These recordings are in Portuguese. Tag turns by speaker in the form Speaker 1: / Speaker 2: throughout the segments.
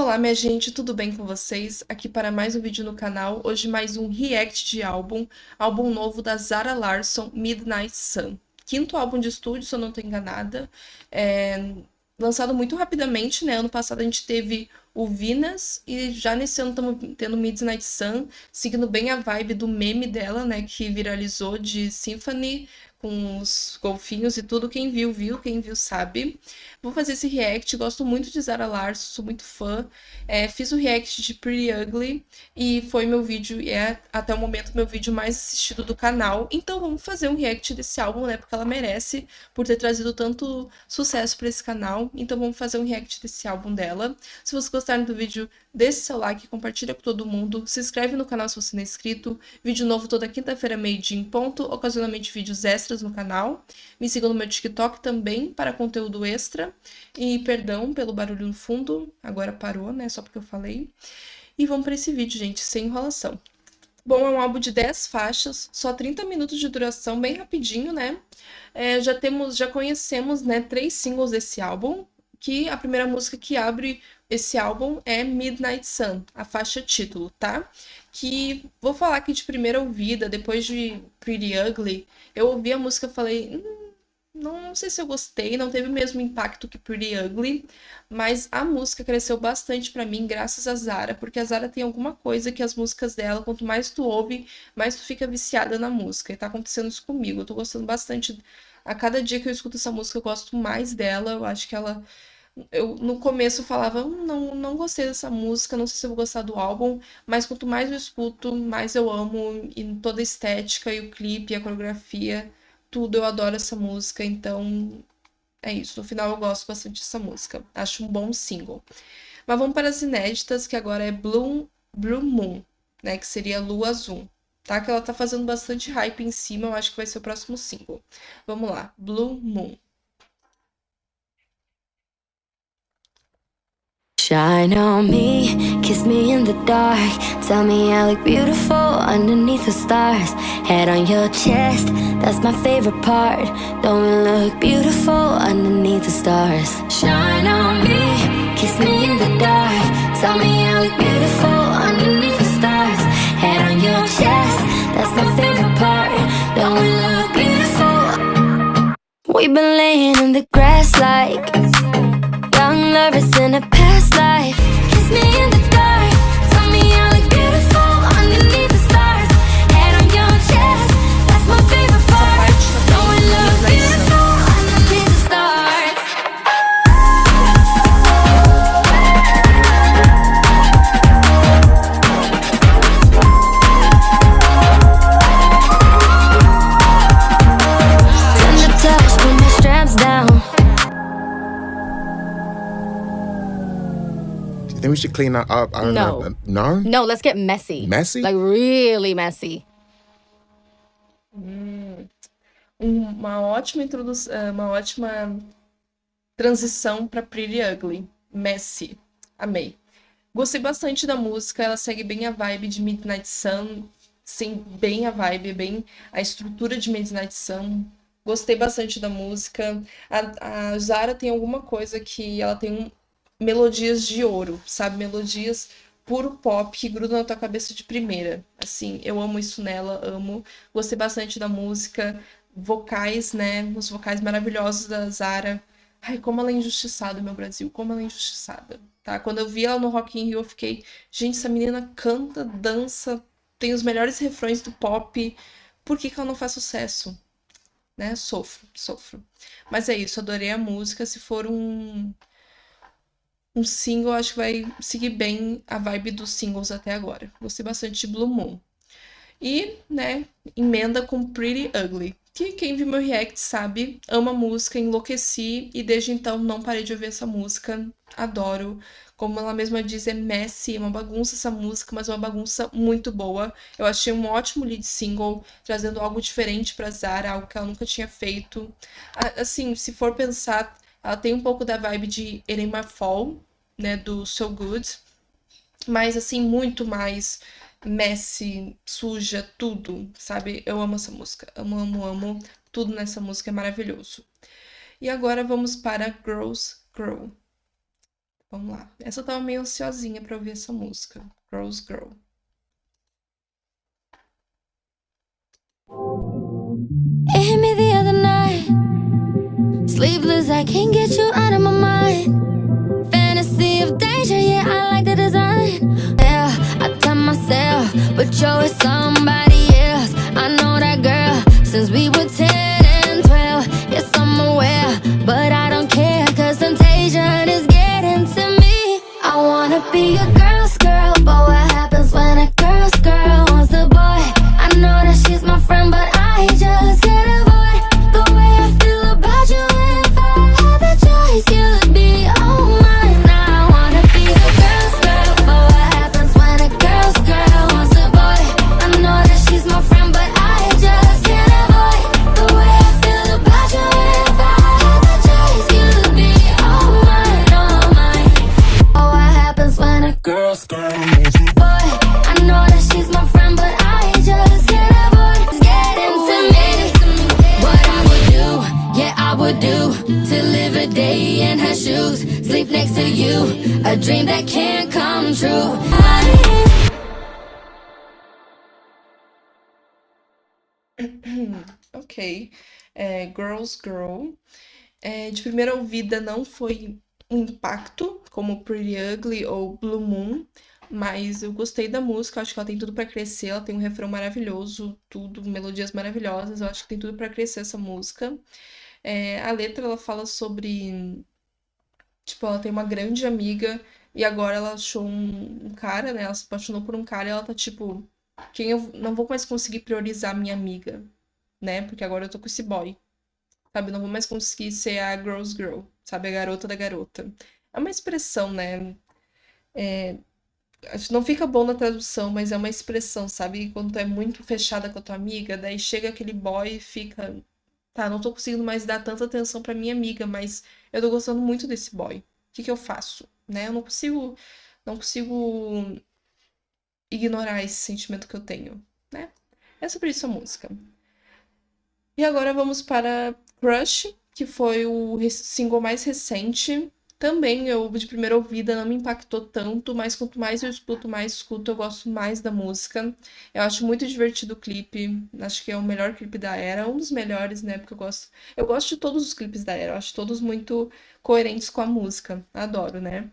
Speaker 1: Olá, minha gente, tudo bem com vocês? Aqui para mais um vídeo no canal. Hoje mais um react de álbum novo da Zara Larsson, Midnight Sun. Quinto álbum de estúdio, se eu não estou enganada. Lançado muito rapidamente, né? Ano passado a gente teve o Venus e já nesse ano estamos tendo Midnight Sun, seguindo bem a vibe do meme dela, né? Que viralizou de Symphony com os golfinhos e tudo. Quem viu, viu. Quem viu, sabe. Vou fazer esse react. Gosto muito de Zara Larsson, sou muito fã. Fiz o react de Pretty Ugly e foi meu vídeo, até o momento meu vídeo mais assistido do canal. Então vamos fazer um react desse álbum, né? Porque ela merece, por ter trazido tanto sucesso para esse canal. Então vamos fazer um react desse álbum dela. Se vocês gostaram do vídeo, deixe seu like, compartilha com todo mundo. Se inscreve no canal se você não é inscrito. Vídeo novo toda quinta-feira, meio-dia em ponto. Ocasionalmente vídeos extras no canal. Me sigam no meu TikTok também para conteúdo extra. E perdão pelo barulho no fundo, agora parou, né? Só porque eu falei. E vamos para esse vídeo, gente, sem enrolação. Bom, é um álbum de 10 faixas, só 30 minutos de duração, bem rapidinho, né? Já conhecemos, né, 3 singles desse álbum, que a primeira música que abre esse álbum é Midnight Sun, a faixa título, tá? Que vou falar aqui de primeira ouvida, depois de Pretty Ugly, eu ouvi a música e falei, não sei se eu gostei, não teve o mesmo impacto que Pretty Ugly, mas a música cresceu bastante pra mim graças a Zara, porque a Zara tem alguma coisa que as músicas dela, quanto mais tu ouve, mais tu fica viciada na música, e tá acontecendo isso comigo, eu tô gostando bastante. A cada dia que eu escuto essa música, eu gosto mais dela, eu acho que ela... no começo eu falava, não gostei dessa música, não sei se eu vou gostar do álbum, mas quanto mais eu escuto, mais eu amo, e toda a estética, e o clipe, e a coreografia, tudo, eu adoro essa música, então é isso. No final eu gosto bastante dessa música, acho um bom single. Mas vamos para as inéditas, que agora é Blue Moon, né, que seria Lua Azul, tá? Que ela tá fazendo bastante hype em cima, eu acho que vai ser o próximo single. Vamos lá, Blue Moon.
Speaker 2: Shine on me, kiss me in the dark. Tell me I look beautiful underneath the stars. Head on your chest, that's my favorite part. Don't we look beautiful underneath the stars? Shine on me, kiss me in the dark. Tell me I look beautiful underneath the stars. Head on your chest, that's my favorite part. Don't we look beautiful? We've been laying in the grass like young lovers in a past life. Kiss me in the dark. Tell me I look beautiful underneath the stars. Head on your chest, that's my favorite part. Don't we look beautiful underneath the stars? Tender touch, put my straps down.
Speaker 3: Then we should clean that up. I don't know. No?
Speaker 4: No, let's get messy.
Speaker 3: Messy?
Speaker 4: Like really messy.
Speaker 1: Uma ótima introdução, uma ótima transição para Pretty Ugly. Messy. Amei. Gostei bastante da música, ela segue bem a vibe de Midnight Sun, sim, bem a vibe, bem a estrutura de Midnight Sun. Gostei bastante da música. A Zara tem alguma coisa que ela tem melodias de ouro, sabe? Melodias puro pop que grudam na tua cabeça de primeira. Assim, eu amo isso nela, amo. Gostei bastante da música. Vocais, né? Os vocais maravilhosos da Zara. Ai, como ela é injustiçada, meu Brasil. Como ela é injustiçada, tá? Quando eu vi ela no Rock in Rio, eu fiquei... Gente, essa menina canta, dança, tem os melhores refrões do pop. Por que ela não faz sucesso? Né? Sofro. Mas é isso, adorei a música. Se for um single, acho que vai seguir bem a vibe dos singles até agora. Gostei bastante de Blue Moon. E, né, emenda com Pretty Ugly, que quem viu meu react sabe, amo a música, enlouqueci e desde então não parei de ouvir essa música, adoro. Como ela mesma diz, é messy, é uma bagunça essa música, mas uma bagunça muito boa. Eu achei um ótimo lead single, trazendo algo diferente pra Zara, algo que ela nunca tinha feito. Assim, se for pensar, ela tem um pouco da vibe de It Ain't My Fault, né, do So Good, mas assim, muito mais messy, suja, tudo, sabe? Eu amo essa música, amo, tudo nessa música é maravilhoso. E agora vamos para Girls Grow. Vamos lá. Essa eu tava meio ansiosinha pra ouvir essa música. Girls Girl.
Speaker 2: It hit me the other night. Sleepless, I can't get you out of my mind. Fantasy of danger, yeah, I like the design. Yeah, I tell myself, but you're with somebody else. I know that girl since we were 10 and 12. Yes, I'm aware, but I don't care, cause temptation is getting to me. I wanna be a girl's girl, but what happens when a girl's girl wants the boy? I know that she's my friend, but I just can't avoid the way I feel about you. If I had the choice, you'd be all mine. Now I wanna be a girl's girl, but what happens when a girl's girl wants a boy? I know that she's my friend, but I just can't avoid the way I feel about you. If I had the choice, you'd be all mine, all mine. Oh, what happens when a girl's girl wants a boy? I know that she's my friend, but I just can't avoid getting to me. What I would do, yeah, I would do to live a day in her shoes, sleep next to you, a dream that can't come true.
Speaker 1: Ok. Girls Girl. De primeira ouvida não foi um impacto, como Pretty Ugly ou Blue Moon, mas eu gostei da música, acho que ela tem tudo pra crescer, ela tem um refrão maravilhoso, tudo, melodias maravilhosas, eu acho que tem tudo pra crescer essa música. A letra, ela fala sobre, tipo, ela tem uma grande amiga e agora ela achou um cara, né, ela se apaixonou por um cara e ela tá tipo, quem eu não vou mais conseguir priorizar minha amiga, né, porque agora eu tô com esse boy. Sabe, eu não vou mais conseguir ser a girl's girl, sabe, a garota da garota. É uma expressão, né? Acho que não fica bom na tradução, mas é uma expressão, sabe? Quando tu é muito fechada com a tua amiga, daí chega aquele boy e fica, tá, não tô conseguindo mais dar tanta atenção pra minha amiga, mas eu tô gostando muito desse boy. O que que eu faço? Né? Eu não consigo ignorar esse sentimento que eu tenho, né? É sobre isso a música. E agora vamos para Crush, que foi o single mais recente. Também eu, de primeira ouvida, não me impactou tanto, mas quanto mais eu escuto, eu gosto mais da música. Eu acho muito divertido o clipe, acho que é o melhor clipe da Era, um dos melhores, né? Porque eu gosto de todos os clipes da Era, eu acho todos muito coerentes com a música, adoro, né?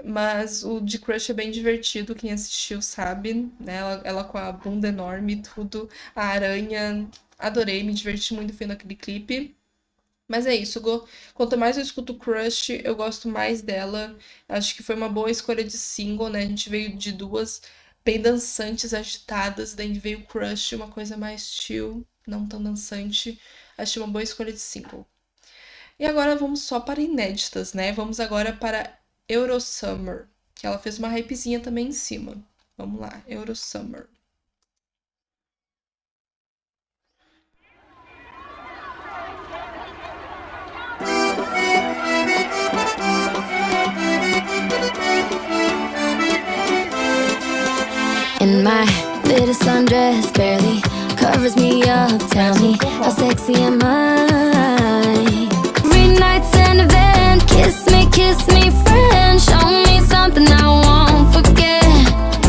Speaker 1: Mas o de Crush é bem divertido, quem assistiu sabe, né? Ela com a bunda enorme e tudo, a aranha. Adorei, me diverti muito vendo aquele clipe. Mas é isso, quanto mais eu escuto Crush, eu gosto mais dela. Acho que foi uma boa escolha de single, né? A gente veio de duas bem dançantes, agitadas, daí veio Crush, uma coisa mais chill, não tão dançante. Achei uma boa escolha de single. E agora vamos só para inéditas, né? Vamos agora para Eurosummer, que ela fez uma hypezinha também em cima. Vamos lá, Eurosummer.
Speaker 2: And my little sundress barely covers me up. Tell me, how sexy am I? Green nights and event, kiss me, friend. Show me something I won't forget.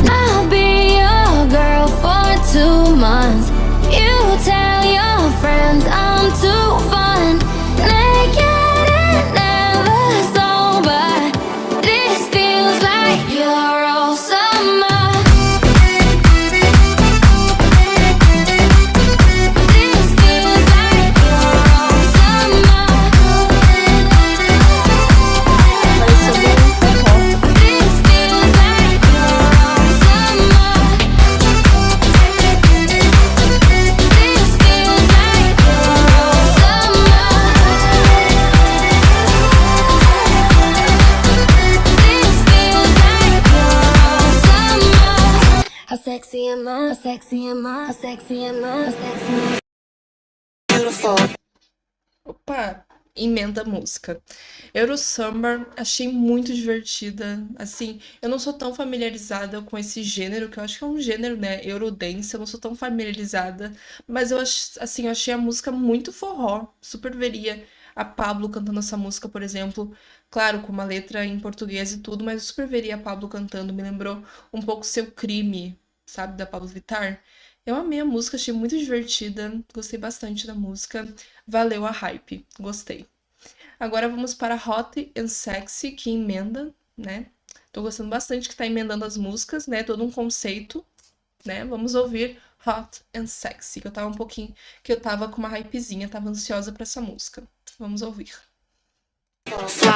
Speaker 2: I'll be your girl for 2 months. You tell your friends I'm too fun. Naked and never sober. This feels like you're all summer. How sexy am I? How sexy am I? How sexy am I? How sexy am I? Beautiful.
Speaker 1: Opa, emenda a música. Eurosummer, achei muito divertida. Assim, eu não sou tão familiarizada com esse gênero, que eu acho que é um gênero, né? Eurodance, eu não sou tão familiarizada. Mas eu achei a música muito forró, super veria a Pabllo cantando essa música, por exemplo. Claro, com uma letra em português e tudo, mas eu super veria a Pabllo cantando. Me lembrou um pouco Seu Crime, sabe, da Pablo Vittar. Eu amei a música, achei muito divertida, gostei bastante da música. Valeu a hype, gostei. Agora vamos para Hot and Sexy, que emenda, né? Tô gostando bastante que tá emendando as músicas, né? Todo um conceito, né? Vamos ouvir Hot and Sexy, que eu tava que eu tava com uma hypezinha, tava ansiosa pra essa música. Vamos ouvir.
Speaker 5: Fly,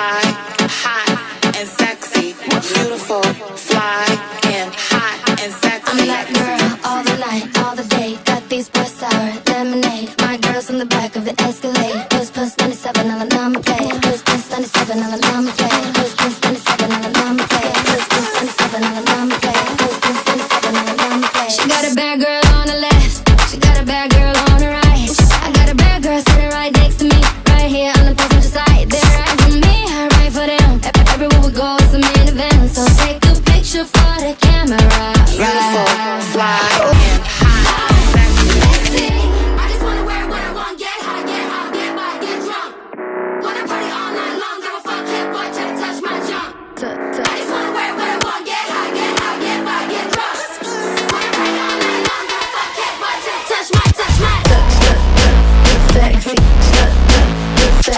Speaker 5: hot and sexy, beautiful, fly and hot and sexy.
Speaker 2: I'm that girl all the night, all the day. Got these boys sour, lemonade. My girls in the back of the Escalade. Plus 97 on the number plate. Plus 97 on the number plate. Plus 97 on the number plate. Plus 97 on the number plate. Plus 97 on the number plate. She got a bad girl on the left. She got a bad girl on the right. I got a bad girl sitting right next to me. Right here on the passenger side. They're right for me, I right for them. Everywhere we go, it's a main event. So take a picture for the camera.
Speaker 5: Beautiful, fly and hot and sexy.
Speaker 2: I just wanna wear what I want, get high, get out, get by, get drunk. Wanna party all night long, give a fuck, hit boy, try to touch my junk. I just wanna wear what I want, get high, get out, get by, get drunk. Wanna party all night long, give a fuck, hit boy, try to touch my sexy, sexy, sexy.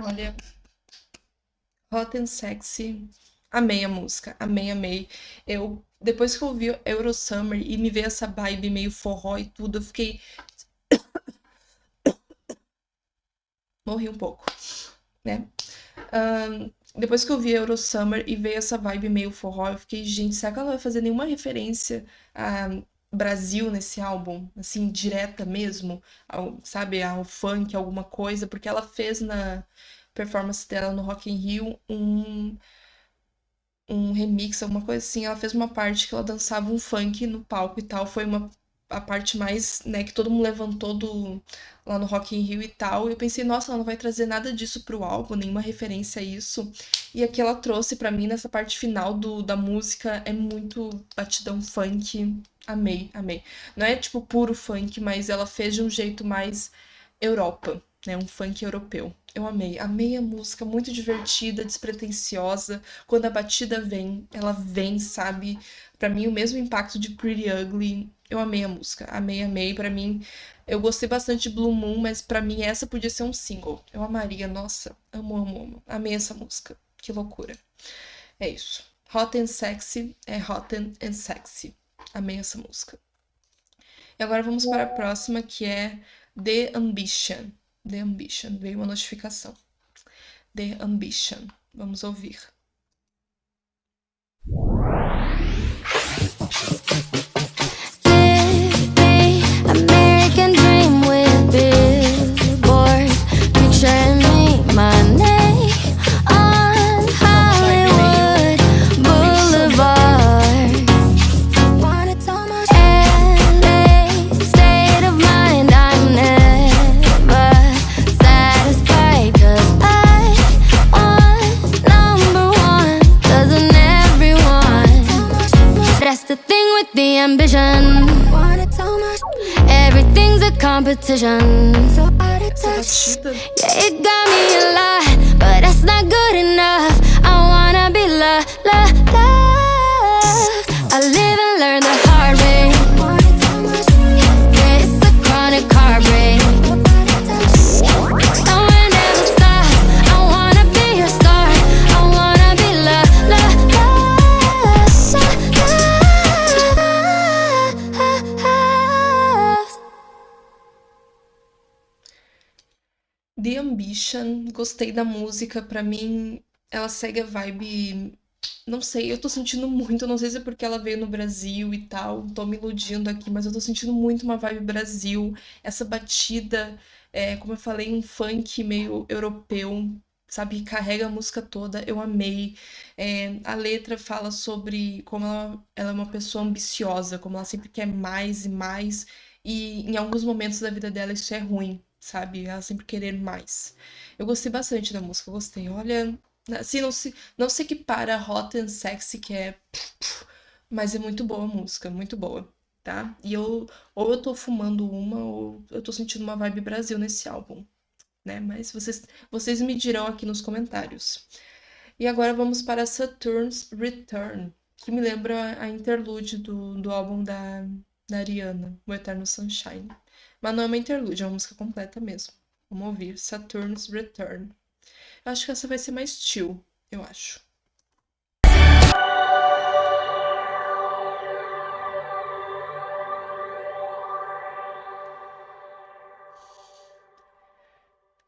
Speaker 1: Olha, Hot and Sexy, amei a música, amei, amei. Depois que eu ouvi Eurosummer e me veio essa vibe meio forró e tudo, eu fiquei... Morri um pouco, né? Depois que eu vi Eurosummer e veio essa vibe meio forró, eu fiquei, gente, será que ela vai fazer nenhuma referência a Brasil nesse álbum? Assim, direta mesmo? Sabe, ao funk, alguma coisa? Porque ela fez na performance dela no Rock in Rio um remix, alguma coisa assim. Ela fez uma parte que ela dançava um funk no palco e tal. Foi a parte mais, né, que todo mundo levantou lá no Rock in Rio e tal. E eu pensei, nossa, ela não vai trazer nada disso pro álbum, nenhuma referência a isso. E aqui ela trouxe pra mim, nessa parte final da música, é muito batidão funk. Amei, amei. Não é tipo puro funk, mas ela fez de um jeito mais Europa, né? Um funk europeu. Eu amei, amei a música, muito divertida, despretensiosa. Quando a batida vem, ela vem, sabe? Pra mim, o mesmo impacto de Pretty Ugly. Eu amei a música, amei, amei. Pra mim, eu gostei bastante de Blue Moon, mas pra mim essa podia ser um single. Eu amaria, nossa, amo, amo, amo. Amei essa música, que loucura. É isso. Hot and Sexy é Hot and Sexy. Amei essa música. E agora vamos para a próxima, que é The Ambition. The Ambition. Veio uma notificação. The Ambition. Vamos ouvir.
Speaker 2: American dream with billboards picturing me, my name on Hollywood Boulevard. Wanted so much LA, state of mind, I'm never satisfied, 'cause I want number one, doesn't everyone? That's the thing with the ambition. Wanted so much, everything's a competition. So out of touch,
Speaker 1: Batida.
Speaker 2: yeah, it got me a lot, but that's not good enough. I wanna be loved. I live and learn the hard way. Yeah, it's a chronic heartbreak. I will never stop. I wanna be your star. I wanna be loved.
Speaker 1: The Ambition, gostei da música. Pra mim, ela segue a vibe Não sei, eu tô sentindo muito, não sei se é porque ela veio no Brasil e tal, tô me iludindo aqui, mas eu tô sentindo muito uma vibe Brasil, essa batida, como eu falei, um funk meio europeu, sabe, que carrega a música toda, eu amei. A letra fala sobre como ela é uma pessoa ambiciosa, como ela sempre quer mais e mais, e em alguns momentos da vida dela isso é ruim, sabe, ela sempre querer mais. Eu gostei bastante da música, eu gostei, olha. Assim, não se equipara a Hot and Sexy, que é. Mas é muito boa a música, muito boa, tá? E ou eu tô fumando uma, ou eu tô sentindo uma vibe Brasil nesse álbum, né? Mas vocês me dirão aqui nos comentários. E agora vamos para Saturn's Return, que me lembra a interlude do álbum da Ariana, O Eterno Sunshine. Mas não é uma interlude, é uma música completa mesmo. Vamos ouvir Saturn's Return. Eu acho que essa vai ser mais chill, eu acho.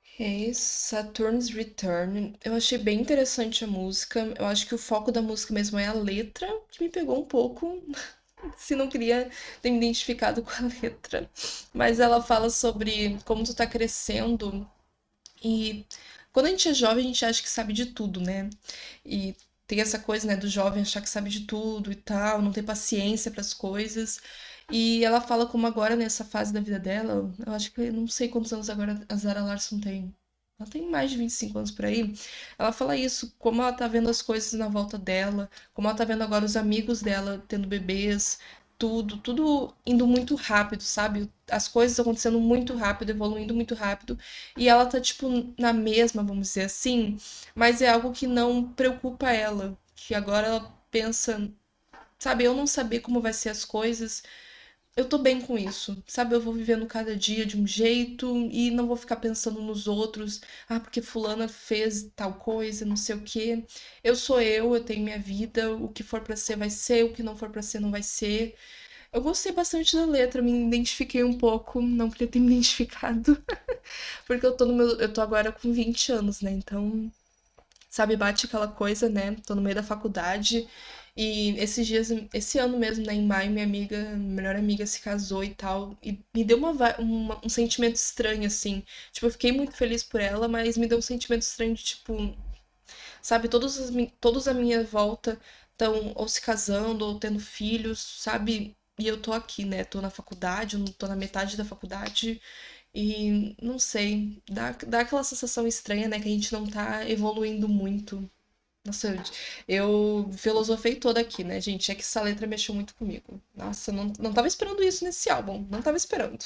Speaker 1: Ok, Saturn's Return. Eu achei bem interessante a música. Eu acho que o foco da música mesmo é a letra, que me pegou um pouco. Se não queria ter me identificado com a letra. Mas ela fala sobre como tu tá crescendo e quando a gente é jovem, a gente acha que sabe de tudo, né? E tem essa coisa, né, do jovem achar que sabe de tudo e tal, não ter paciência para as coisas. E ela fala como agora, nessa fase da vida dela, eu acho que eu não sei quantos anos agora a Zara Larsson tem. Ela tem mais de 25 anos por aí. Ela fala isso, como ela tá vendo as coisas na volta dela, como ela tá vendo agora os amigos dela tendo bebês, tudo indo muito rápido, sabe? As coisas acontecendo muito rápido, evoluindo muito rápido, e ela tá, tipo, na mesma, vamos dizer assim, mas é algo que não preocupa ela, que agora ela pensa, sabe, eu não saber como vai ser as coisas, eu tô bem com isso, sabe? Eu vou vivendo cada dia de um jeito e não vou ficar pensando nos outros, porque fulana fez tal coisa, não sei o quê. Eu sou eu tenho minha vida, o que for pra ser vai ser, o que não for pra ser não vai ser. Eu gostei bastante da letra, me identifiquei um pouco, não queria ter me identificado, porque eu tô agora com 20 anos, né? Então, sabe, bate aquela coisa, né? Tô no meio da faculdade e esse ano mesmo, né, em maio, minha melhor amiga se casou e tal, e me deu um sentimento estranho, assim. Tipo, eu fiquei muito feliz por ela, mas me deu um sentimento estranho de, tipo, sabe, todos à minha volta estão ou se casando ou tendo filhos, sabe? E eu tô aqui, né? Tô na faculdade, eu não tô na metade da faculdade. E não sei, dá aquela sensação estranha, né? Que a gente não tá evoluindo muito. Nossa, eu filosofei toda aqui, né, gente? É que essa letra mexeu muito comigo. Nossa, não tava esperando isso nesse álbum. Não tava esperando.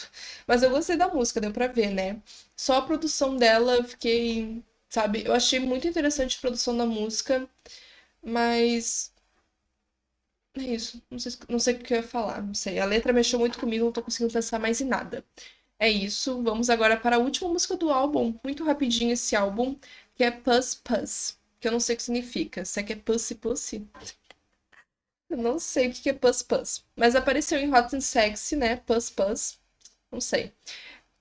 Speaker 1: Mas eu gostei da música, deu pra ver, né? Só a produção dela, eu fiquei. Sabe? Eu achei muito interessante a produção da música. Mas. É isso. Não sei o que eu ia falar. Não sei. A letra mexeu muito comigo, não tô conseguindo pensar mais em nada. É isso. Vamos agora para a última música do álbum. Muito rapidinho esse álbum, que é Puss Puss. Que eu não sei o que significa. Será que é Pussy Pussy? Eu não sei o que é Puss Puss. Mas apareceu em Hot and Sexy, né? Puss Puss. Não sei.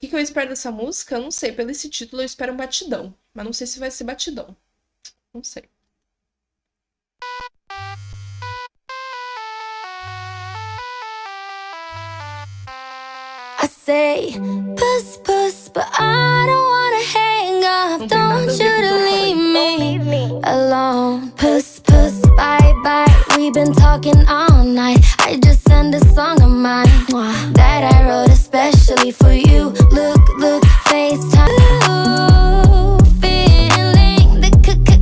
Speaker 1: O que eu espero dessa música? Eu não sei. Pelo esse título eu espero um batidão. Mas não sei se vai ser batidão. Não sei.
Speaker 2: I say, puss, puss, but I don't wanna hang up. Don't you to leave me alone. Puss, puss, bye, bye. We've been talking all night. I just sent a song of mine that I wrote especially for you. Look, FaceTime. Ooh, feeling the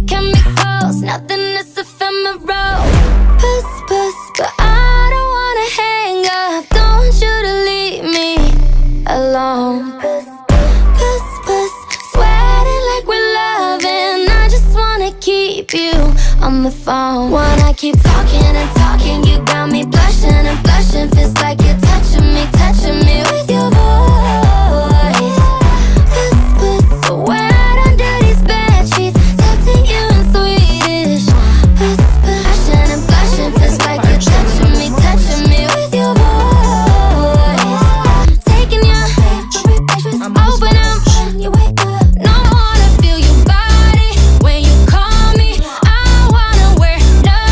Speaker 2: chemicals. Nothing is ephemeral. Puss, puss, but I don't wanna hang up. Don't you to leave me alone. Puss, puss, sweating like we're loving. I just wanna keep you on the phone. Wanna keep talking and talking. You got me blushing and blushing. Feels like you're touching me with your voice. Puss, puss, wet under these bed sheets. Talk to you in Swedish. Puss, puss, blushing and blushing. Feels like you're touching me with your voice. Taking you, open up when you wake up. No, I wanna feel your body when you call me. I wanna wear love.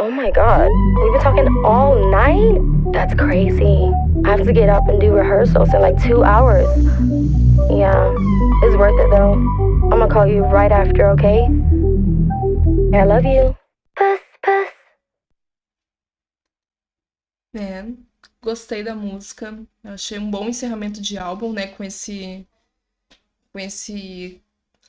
Speaker 2: Oh my god, we've been talking all night? That's crazy. I have to get up and do rehearsals in like 2 hours. Yeah, it's worth it though. I'm gonna call you right after, okay? I love you. Puss, puss.
Speaker 1: Gostei da música. Eu achei um bom encerramento de álbum, né? Com esse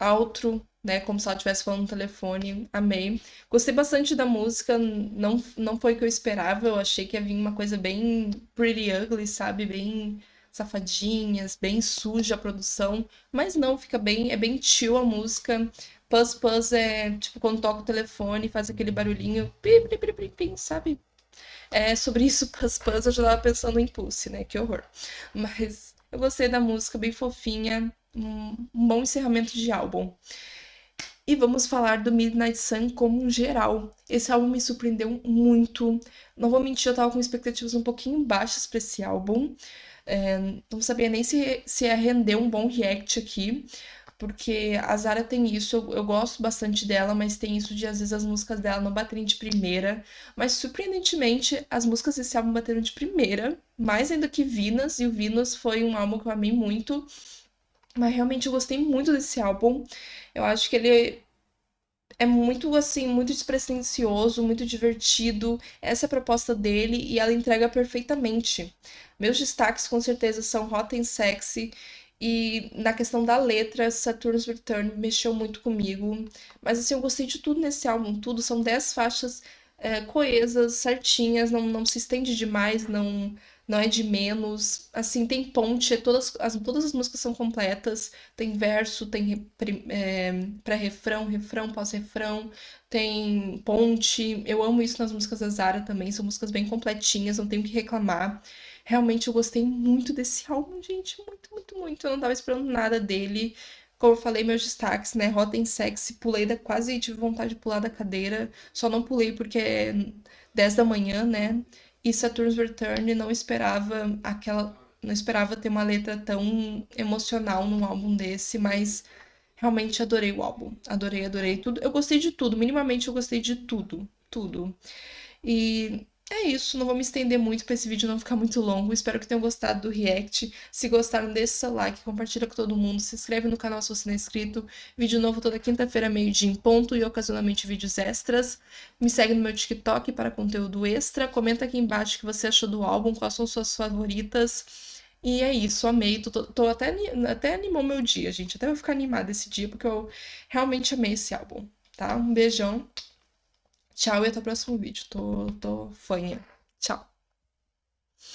Speaker 1: outro, né? Como se ela estivesse falando no telefone. Amei. Gostei bastante da música. Não foi o que eu esperava. Eu achei que ia vir uma coisa bem Pretty Ugly, sabe? Bem safadinhas, bem suja a produção. Mas não, fica bem... É bem chill a música. Pus Pus é tipo quando toca o telefone, faz aquele barulhinho, sabe? Sobre isso, Pus Pus, eu já tava pensando em Pussy, né? Que horror. Mas eu gostei da música, bem fofinha, um bom encerramento de álbum. E vamos falar do Midnight Sun como um geral. Esse álbum me surpreendeu muito. Não vou mentir, eu tava com expectativas um pouquinho baixas pra esse álbum. Não sabia nem se ia render um bom react aqui. Porque a Zara tem isso, eu gosto bastante dela, mas tem isso de às vezes as músicas dela não baterem de primeira. Mas surpreendentemente, as músicas desse álbum bateram de primeira, mais ainda que Venus, e o Venus foi um álbum que eu amei muito. Mas realmente eu gostei muito desse álbum. Eu acho que ele é muito, assim, muito despretensioso, muito divertido. Essa é a proposta dele e ela entrega perfeitamente. Meus destaques, com certeza, são Hot and Sexy. E na questão da letra, Saturn's Return mexeu muito comigo. Mas, assim, eu gostei de tudo nesse álbum. Tudo, são 10 faixas coesas, certinhas. Não se estende demais, não é de menos. Assim, tem ponte, todas as músicas são completas. Tem verso, tem pré-refrão, refrão, pós-refrão. Tem ponte. Eu amo isso nas músicas da Zara também. São músicas bem completinhas, não tenho o que reclamar. Realmente eu gostei muito desse álbum, gente. Muito, muito, muito. Eu não tava esperando nada dele. Como eu falei, meus destaques, né? Hot and Sexy, pulei quase tive vontade de pular da cadeira. Só não pulei porque é 10 da manhã, né? E Saturn's Return não esperava ter uma letra tão emocional num álbum desse, mas realmente adorei o álbum. Adorei tudo. Eu gostei de tudo, minimamente eu gostei de tudo, tudo. E é isso, não vou me estender muito para esse vídeo não ficar muito longo. Espero que tenham gostado do react. Se gostaram, deixa seu like, compartilha com todo mundo, se inscreve no canal se você não é inscrito. Vídeo novo toda quinta-feira, meio-dia em ponto, e ocasionalmente vídeos extras. Me segue no meu TikTok para conteúdo extra. Comenta aqui embaixo o que você achou do álbum, quais são suas favoritas. E é isso, amei. Tô até animou meu dia, gente. Até vou ficar animada esse dia, porque eu realmente amei esse álbum, tá? Um beijão. Tchau e até o próximo vídeo. Tô fanha. Tchau.